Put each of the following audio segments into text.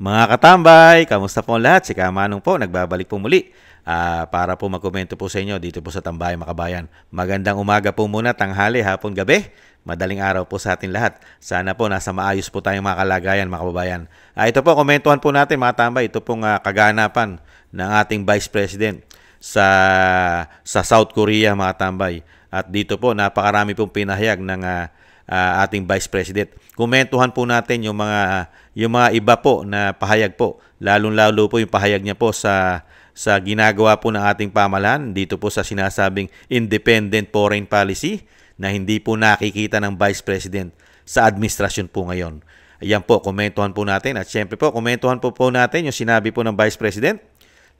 Mga katambay, kamusta po lahat? Si Kamanong po, nagbabalik po muli para po magkomento po sa inyo dito po sa Tambayan Makabayan. Magandang umaga po muna, tanghali, hapon, gabi. Madaling araw po sa atin lahat. Sana po nasa maayos po tayong mga kalagayan, mga kababayan. Ito po, komentuhan po natin mga tambay. Ito pong kaganapan ng ating Vice President sa South Korea, mga tambay. At dito po, napakarami pong pinahayag ng ating Vice President. Komentuhan po natin yung mga iba po na pahayag po. Lalong-lalo po yung pahayag niya po sa ginagawa po ng ating pamahalaan dito po sa sinasabing independent foreign policy na hindi po nakikita ng Vice President sa administrasyon po ngayon. Ayan po, komentuhan po natin. At syempre po, komentuhan po natin yung sinabi po ng Vice President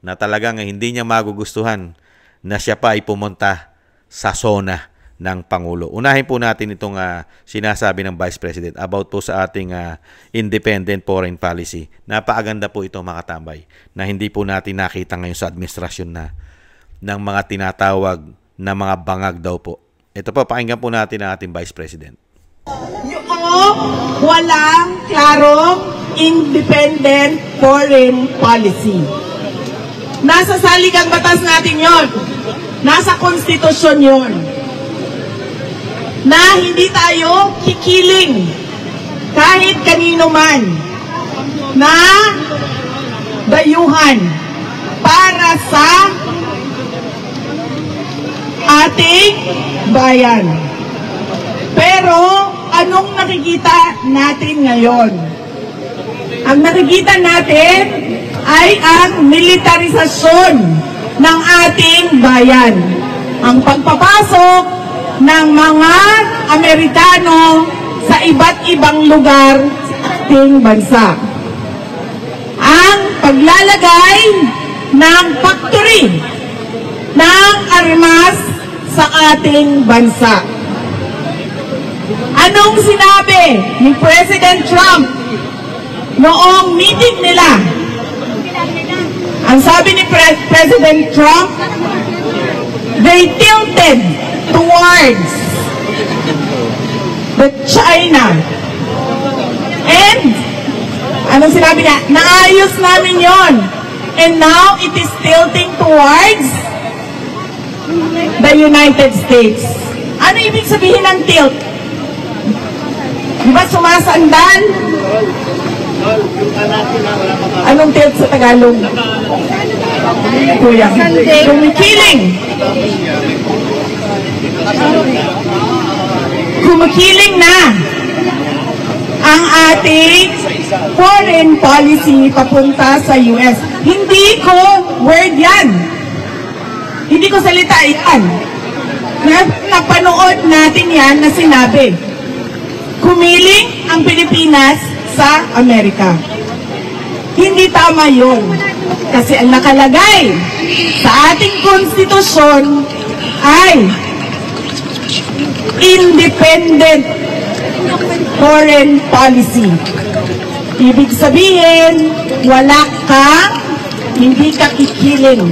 na talagang hindi niya magugustuhan na siya pa ay pumunta sa zona ng Pangulo. Unahin po natin itong sinasabi ng Vice President about po sa ating independent foreign policy. Napakaganda po ito mga tambay na hindi po natin nakita ngayon sa administrasyon na ng mga tinatawag na mga bangag daw po. Ito po, pakinggan po natin ang ating Vice President. Walang klarong independent foreign policy. Nasa saligang batas natin yon. Nasa konstitusyon yon. Na hindi tayo kikiling kahit kanino man na dayuhan para sa ating bayan. Pero anong nakikita natin ngayon? Ang nakikita natin ay ang militarisasyon ng ating bayan. Ang pagpapasok ng mga Amerikano sa iba't ibang lugar sa ating bansa. Ang paglalagay ng factory ng armas sa ating bansa. Anong sinabi ni President Trump noong meeting nila? Ang sabi ni President Trump, they tilted towards the China. And anong sinabi niya? Naayos namin yon. And now it is tilting towards the United States. Ano ibig sabihin ng tilt? Di ba sumasandal? Anong tilt sa Tagalog? Kuya. Kumikiling. Kumikiling na ang ating foreign policy papunta sa US. Hindi ko word yan. Hindi ko salita yan. Napanood natin yan na sinabi. Kumiling ang Pilipinas sa Amerika. Hindi tama yun. Kasi ang nakalagay sa ating konstitusyon ay independent foreign policy. Ibig sabihin, wala ka, hindi ka kikiling.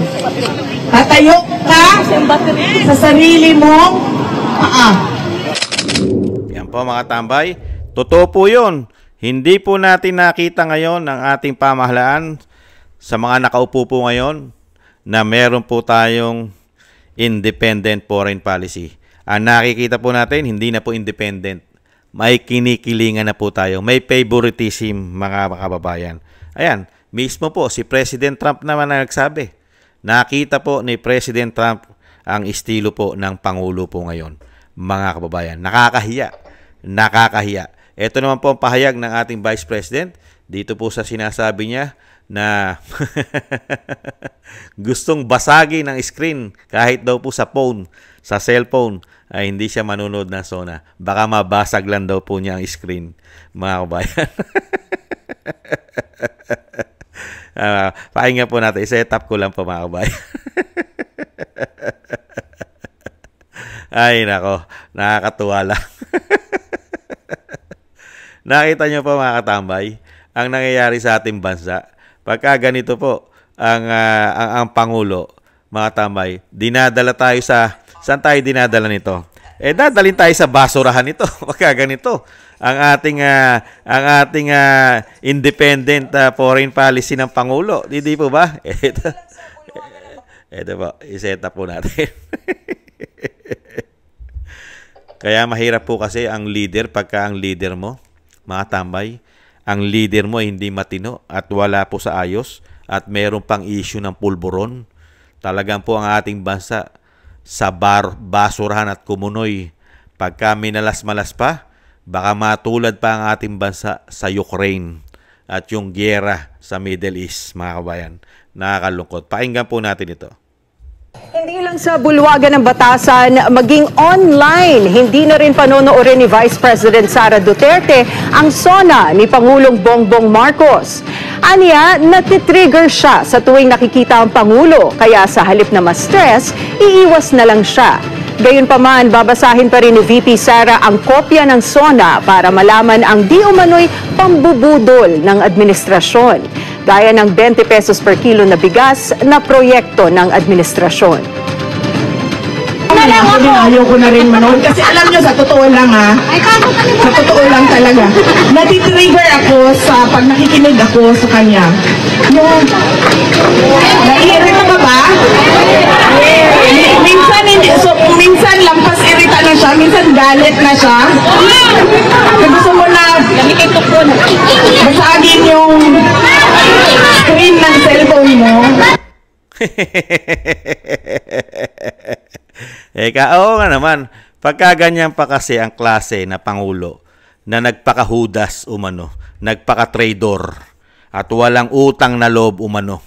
Tatayo ka sa sarili mong paa. Yan po mga tambay. Totoo po yun. Hindi po natin nakita ngayon ng ating pamahalaan sa mga nakaupo po ngayon na meron po tayong independent foreign policy. Ang nakikita po natin, hindi na po independent. May kinikilingan na po tayo. May favoritism mga kababayan. Ayan, mismo po si President Trump naman ang nagsabi. Nakita po ni President Trump ang estilo po ng Pangulo po ngayon. Mga kababayan, nakakahiya. Nakakahiya. Ito naman po ang pahayag ng ating Vice President. Dito po sa sinasabi niya na gustong basagin ang screen kahit daw po sa phone, sa cellphone, ay hindi siya manonood ng Sona. Baka mabasag lang daw po niya ang screen, mga kabayan. Pakinggan po natin. I-set up ko lang po mga kabayan. Ay nako, nakakatuwa lang. Nakita nyo po mga katambay, ang nangyayari sa ating bansa. Pagka ganito po, ang Pangulo, mga tambay, dinadala tayo sa, saan tayo dinadala nito? Dadalhin tayo sa basurahan nito. Pagka ganito, ang ating independent foreign policy ng Pangulo. Hindi po ba? Ito po, i-set up po natin. Kaya mahirap po kasi ang leader pagka ang leader mo, mga tambay, ang leader mo ay hindi matino at wala po sa ayos at meron pang issue ng pulburon. Talagang po ang ating bansa sa basurahan at kumunoy. Pagka minalas-malas pa, baka matulad pa ang ating bansa sa Ukraine at yung gyera sa Middle East, mga kabayan. Nakakalungkot. Pakinggan po natin ito. Hindi lang sa bulwagan ng batasan, maging online, hindi na rin panonoorin ni Vice President Sara Duterte ang SONA ni Pangulong Bongbong Marcos. Aniya, natitrigger siya sa tuwing nakikita ang Pangulo, kaya sa halip na ma-stress, iiwas na lang siya. Gayunpaman, babasahin pa rin ni VP Sara ang kopya ng SONA para malaman ang di umano'y pambubudol ng administrasyon, gaya ng 20 pesos per kilo na bigas na proyekto ng administrasyon. Ayaw ko na rin manood kasi alam nyo, sa totoo lang sa totoo lang talaga, natitrigger ako sa pag nakikinig ako sa kanya. Yung, naiirita ka ba? Minsan hindi, so minsan lampas irita na siya, minsan galit na siya. Kung gusto mo na basagin yung screen ng cellphone mo. Oo nga naman, pagka ganyan pa kasi ang klase na Pangulo na nagpakahudas umano, nagpaka-traidor at walang utang na loob umano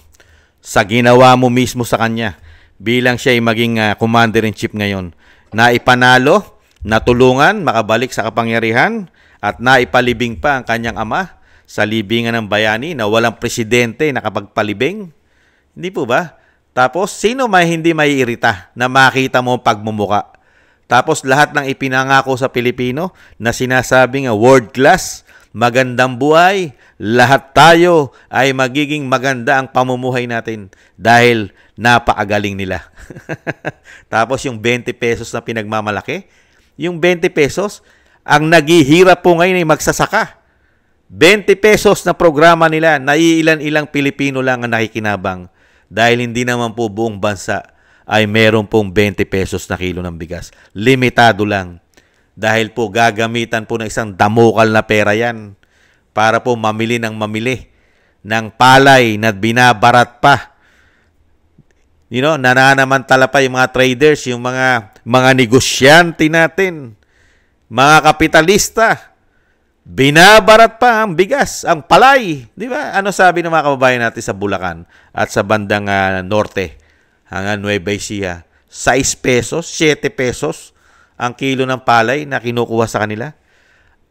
sa ginawa mo mismo sa kanya bilang siya ay maging commander-in-chief ngayon, na ipanalo, natulungan, makabalik sa kapangyarihan at naipalibing pa ang kanyang ama sa libingan ng bayani na walang presidente nakapagpalibing. Hindi po ba? Tapos, sino may hindi maiirita na makita mo pagmumuka? Tapos, lahat ng ipinangako sa Pilipino na sinasabing world class, magandang buhay, lahat tayo ay magiging maganda ang pamumuhay natin dahil napakagaling nila. Tapos, yung 20 pesos na pinagmamalaki, yung 20 pesos, ang naghihirap po ngayon ay magsasaka. 20 pesos na programa nila, naiilan-ilang Pilipino lang ang nakikinabang. Dahil hindi naman po buong bansa ay meron pong 20 pesos na kilo ng bigas. Limitado lang. Dahil po gagamitan po ng isang damukal na pera yan para po mamili ng palay na binabarat pa. Nananamantala pa yung mga traders, yung mga negosyante natin, mga kapitalista. Binabarat pa ang bigas, ang palay. Di ba? Ano sabi ng mga kababayan natin sa Bulacan at sa bandang norte hanggang Nueva Ecija? 6 pesos, 7 pesos ang kilo ng palay na kinukuha sa kanila.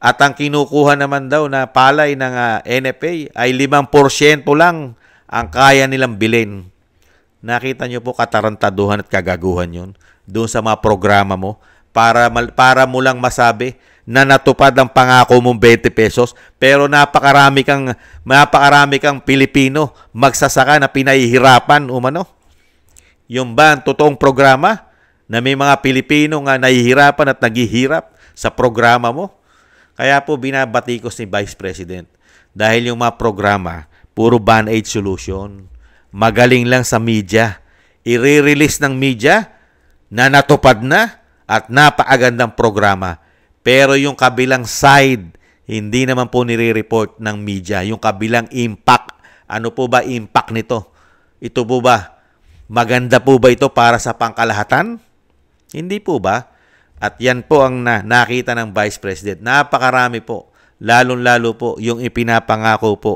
At ang kinukuha naman daw na palay ng NFA ay 5% lang ang kaya nilang bilhin. Nakita nyo po katarantaduhan at kagaguhan yun doon sa mga programa mo para mo lang masabi na natupad ang pangako mong 20 pesos pero napakarami kang Pilipino magsasaka na pinahihirapan umano. Yung ba ang totoong programa na may mga Pilipino nga nahihirapan at naghihirap sa programa mo? Kaya po binabatikos ni Vice President dahil yung mga programa puro band-aid solution. Magaling lang sa media. I-release ng media na natupad na at napakagandang programa. Pero yung kabilang side, hindi naman po nire-report ng media. Yung kabilang impact. Ano po ba impact nito? Ito po ba? Maganda po ba ito para sa pangkalahatan? Hindi po ba? At yan po ang nakita ng Vice President. Napakarami po. Lalong-lalo po yung ipinapangako po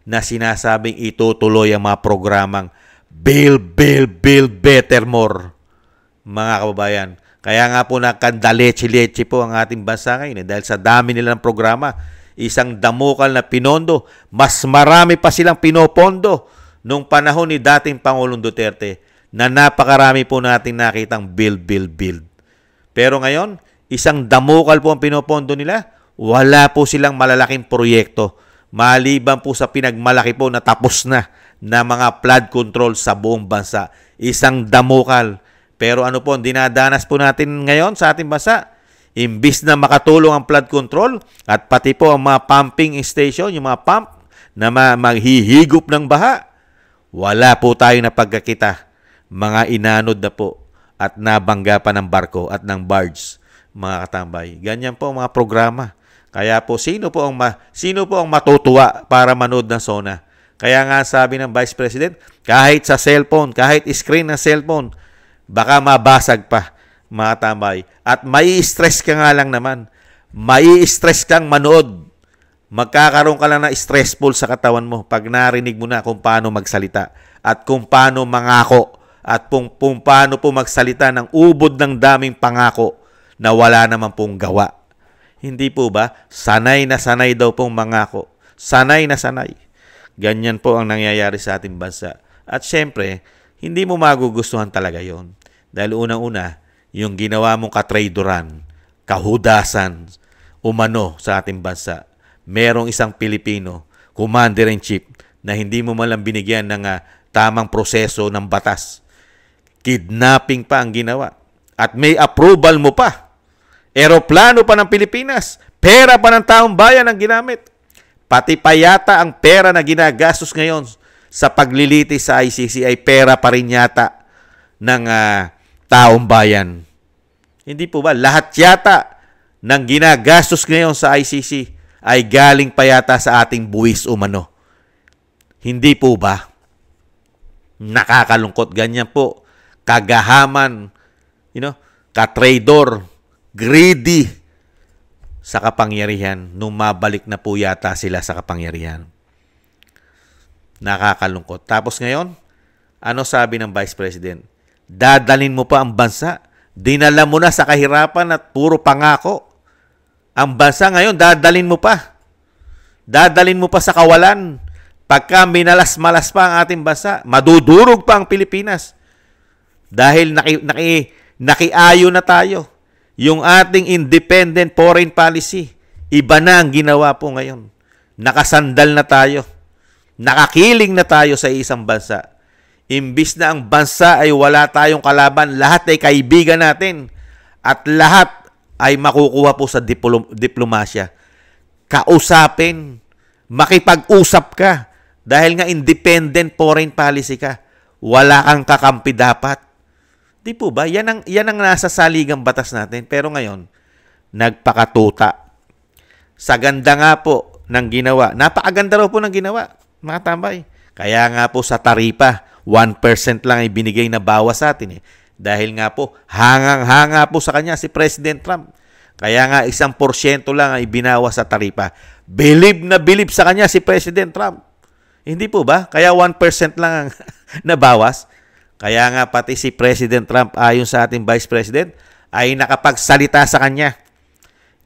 na sinasabing itutuloy ang mga programang Build Better More. Mga kababayan. Kaya nga po nakandaleche-leche po ang ating bansa ngayon dahil sa dami nilang programa. Isang damukal na pinondo. Mas marami pa silang pinopondo nung panahon ni dating Pangulong Duterte na napakarami po natin nakitang build. Pero ngayon, isang damukal po ang pinopondo nila. Wala po silang malalaking proyekto. Maliban po sa pinagmalaki po na tapos na mga flood control sa buong bansa. Isang damukal. Pero ano po ang dinadanas po natin ngayon sa ating bansa? Imbis na makatulong ang flood control at pati po ang mga pumping station, yung mga pump na maghihigop ng baha, wala po tayo na pagkakita. Mga inanod na po at nabangga pa ng barko at ng barge, mga katambay. Ganyan po ang mga programa. Kaya po, sino po ang matutuwa para manood ng SONA? Kaya nga sabi ng Vice President, kahit sa cellphone, kahit screen ng cellphone, baka mabasag pa, mga tambay. At may stress ka nga lang naman. May stress kang manood. Magkakaroon ka lang na stressful sa katawan mo pag narinig mo na kung paano magsalita at kung paano mangako at kung paano po magsalita ng ubod ng daming pangako na wala naman pong gawa. Hindi po ba? Sanay na sanay daw pong mangako. Sanay na sanay. Ganyan po ang nangyayari sa ating bansa. At syempre, hindi mo magugustuhan talaga yon. Dahil unang-una, yung ginawa mong katraidoran, kahudasan, umano sa ating bansa. Merong isang Pilipino, Commander-in-Chief, na hindi mo malang binigyan ng tamang proseso ng batas. Kidnapping pa ang ginawa. At may approval mo pa. Eroplano pa ng Pilipinas. Pera pa ng taong bayan ang ginamit. Pati pa yata ang pera na ginagastos ngayon sa paglilitis sa ICC ay pera pa rin yata ng taong bayan. Hindi po ba? Lahat yata ng ginagastos ngayon sa ICC ay galing pa yata sa ating buwis umano. Hindi po ba? Nakakalungkot. Ganyan po. Kagahaman, katraidor, greedy sa kapangyarihan nung mabalik na po yata sila sa kapangyarihan. Nakakalungkot. Tapos ngayon, ano sabi ng Vice President? Dadalin mo pa ang bansa. Dinala mo na sa kahirapan at puro pangako. Ang bansa ngayon, dadalin mo pa. Dadalin mo pa sa kawalan. Pagka minalas-malas pa ang ating bansa, madudurog pa ang Pilipinas. Dahil nakiayo na tayo. Yung ating independent foreign policy, iba na ang ginawa po ngayon. Nakasandal na tayo. Nakakiling na tayo sa isang bansa. Imbis na ang bansa ay wala tayong kalaban, lahat ay kaibigan natin. At lahat ay makukuha po sa diplomasya. Kausapin, makipag-usap ka. Dahil nga independent foreign policy ka. Wala kang kakampi dapat. Di po ba? Yan ang nasa saligang batas natin. Pero ngayon, nagpakatuta. Sa ganda nga po ng ginawa. Napakaganda raw po ng ginawa, mga tambay. Kaya nga po sa taripa, 1% lang ay binigay na bawas sa atin. Dahil nga po, hangang-hanga po sa kanya si President Trump. Kaya nga 1% lang ay binawas sa taripa. Bilib na bilib sa kanya si President Trump. Hindi po ba? Kaya 1% lang ang nabawas. Kaya nga pati si President Trump ayon sa ating Vice President ay nakapagsalita sa kanya.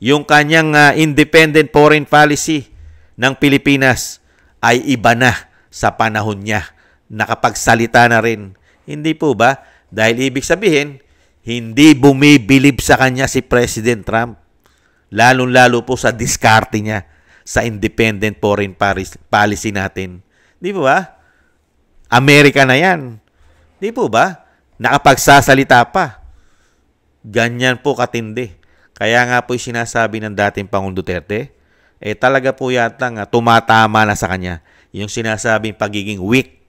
Yung kanyang independent foreign policy ng Pilipinas ay iba na sa panahon niya. Nakapagsalita na rin. Hindi po ba? Dahil ibig sabihin, hindi bumibilib sa kanya si President Trump. Lalong-lalo po sa diskarte niya sa independent foreign policy natin. Di po ba? Amerika na yan. Di po ba? Nakapagsasalita pa. Ganyan po katindi. Kaya nga po yung sinasabi ng dating Pangulong Duterte, talaga po yata nga tumatama na sa kanya yung sinasabing pagiging weak,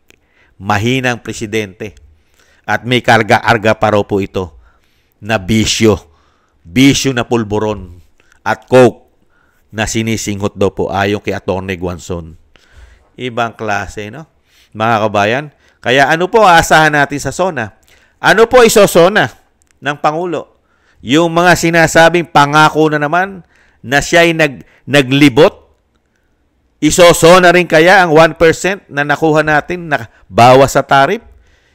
mahinang presidente. At may karga-arga pa raw po ito na bisyo. Bisyo na pulburon at coke na sinisinghot daw po ayon kay Atty. Guanzon. Ibang klase, no? Mga kabayan, kaya ano po aasahan natin sa SONA? Ano po isosona ng Pangulo? Yung mga sinasabing pangako na naman na siya ay naglibot? Isosona rin kaya ang 1% na nakuha natin na bawas sa tarif?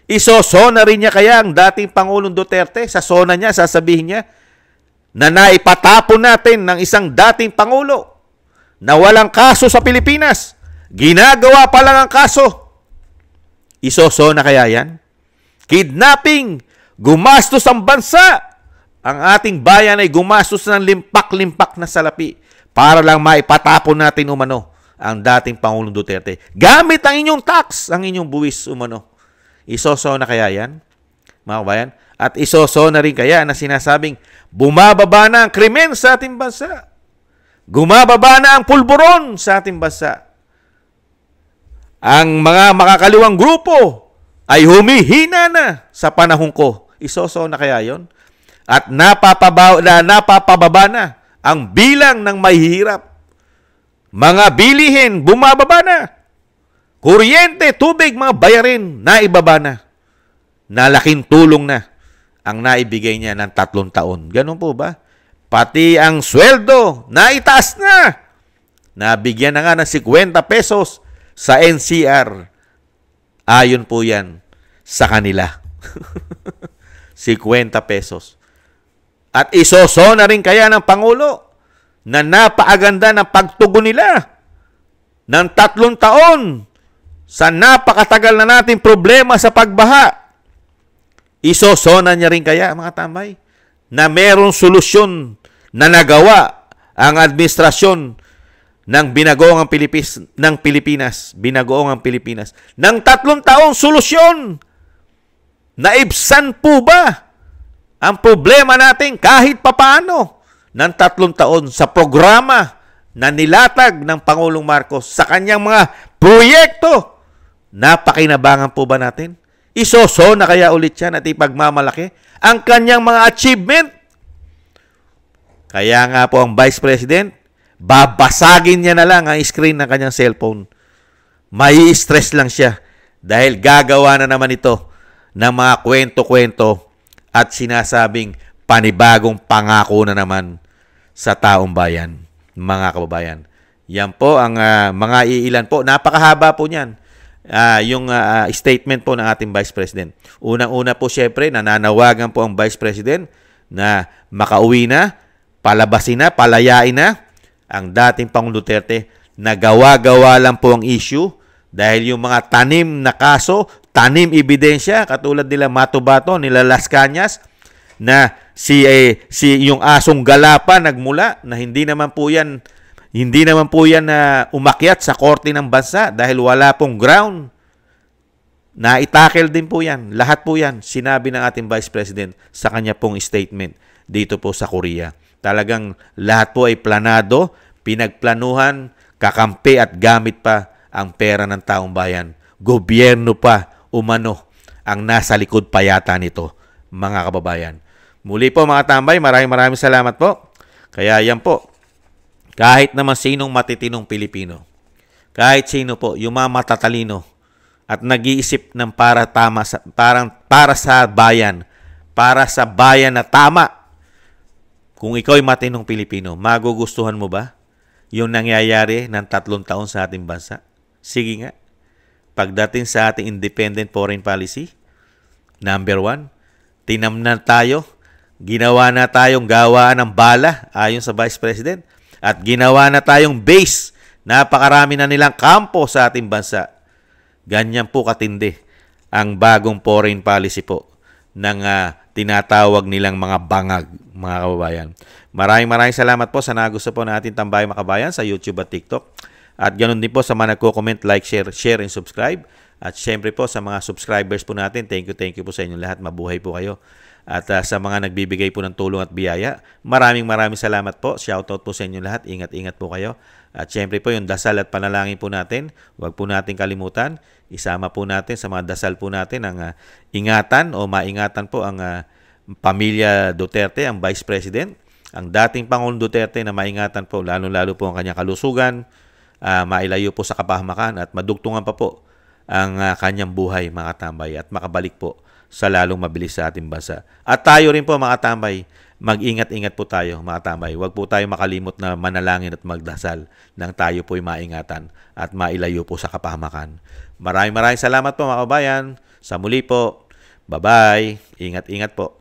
Isosona rin niya kaya ang dating Pangulong Duterte sa SONA niya, sasabihin niya na naipatapon natin ng isang dating Pangulo na walang kaso sa Pilipinas. Ginagawa pa lang ang kaso. Isosona kaya yan? Kidnapping, gumastos ang bansa. Ang ating bayan ay gumastos ng limpak-limpak na salapi para lang maipatapon natin umano ang dating Pangulong Duterte. Gamit ang inyong tax, ang inyong buwis umano. Isosona kaya yan, mga kabayan? At isoso na rin kaya na sinasabing bumababa na ang krimen sa ating bansa. Gumababa na ang pulburon sa ating bansa. Ang mga makakaliwang grupo ay humihina na sa panahon ko. Isoso na kaya yon? At napapababa na ang bilang ng mahihirap. Mga bilihin, bumababa na. Kuryente, tubig, mga bayarin, naibaba na. Nalaking tulong na ang naibigay niya ng 3 taon. Ganun po ba? Pati ang sweldo, naitaas na. Nabigyan na nga ng 50 pesos sa NCR. Ayon po yan sa kanila. 50 pesos. At isoso na rin kaya ng Pangulo na napaaganda ng pagtugon nila ng 3 taon sa napakatagal na nating problema sa pagbaha. Isosona niya rin kaya, mga tambay, na merong solusyon na nagawa ang administrasyon ng binagoong Pilipinas. Binagoong ang Pilipinas. Ng 3 taong solusyon. Naibsan po ba ang problema natin kahit papaano ng 3 taon sa programa na nilatag ng Pangulong Marcos sa kanyang mga proyekto? Napakinabangan po ba natin? Isoso na kaya ulit yan at ipagmamalaki ang kanyang mga achievement? Kaya nga po ang Vice President, babasagin niya na lang ang screen ng kanyang cellphone. May stress lang siya dahil gagawa na naman ito ng mga kwento-kwento at sinasabing panibagong pangako na naman sa taong bayan, mga kababayan. Yan po ang mga iilan po. Napakahaba po niyan. Yung statement po ng ating Vice President. Unang-una po syempre, nananawagan po ang Vice President na makauwi na, palabasin na, palayain na ang dating Pangulong Duterte na gawa-gawa lang po ang issue dahil yung mga tanim na kaso, tanim ebidensya, katulad nila Matubato, nila Las Cañas, na yung asong galapa nagmula na hindi naman po yan na umakyat sa korte ng bansa dahil wala pong ground. Naitakel din po yan. Lahat po yan sinabi ng ating Vice President sa kanya pong statement dito po sa Korea. Talagang lahat po ay planado, pinagplanuhan, kakampi at gamit pa ang pera ng taong bayan. Gobyerno pa umano ang nasa likod pa yata nito, mga kababayan. Muli po mga tambay, maraming salamat po. Kaya yan po, kahit naman sinong matitinong Pilipino, kahit sino po, yung mga matatalino at nag-iisip ng para sa bayan na tama. Kung ikaw ay matinong Pilipino, magugustuhan mo ba yung nangyayari ng 3 taon sa ating bansa? Sige nga. Pagdating sa ating independent foreign policy, number 1, tinamnan tayo, ginawa na tayong gawaan ng bala ayon sa Vice President. At ginawa na tayong base. Napakarami na nilang kampo sa ating bansa. Ganyan po katindi ang bagong foreign policy po ng tinatawag nilang mga bangag, mga kababayan. Maraming salamat po sa nagusto po na ating Tambayang Makabayan sa YouTube at TikTok. At ganoon din po sa mga nagko-comment, like, share, and subscribe. At syempre po sa mga subscribers po natin, thank you po sa inyo lahat. Mabuhay po kayo. At sa mga nagbibigay po ng tulong at biyaya, maraming salamat po. Shoutout po sa inyo lahat. Ingat po kayo. At syempre po yung dasal at panalangin po natin, huwag po natin kalimutan. Isama po natin sa mga dasal po natin ang ingatan o maingatan po ang pamilya Duterte, ang Vice President, ang dating Pangulong Duterte na maingatan po, lalo po ang kanyang kalusugan, mailayo po sa kapahamakan at madugtungan pa po ang kanyang buhay, mga tambay, at makabalik po sa lalong mabilis sa ating bansa. At tayo rin po, mga tambay, mag-ingat-ingat po tayo, mga tambay. Huwag po tayo makalimot na manalangin at magdasal nang tayo po'y maingatan at mailayo po sa kapahamakan. Maraming salamat po, mga kabayan. Sa muli po, bye-bye. Ingat-ingat po.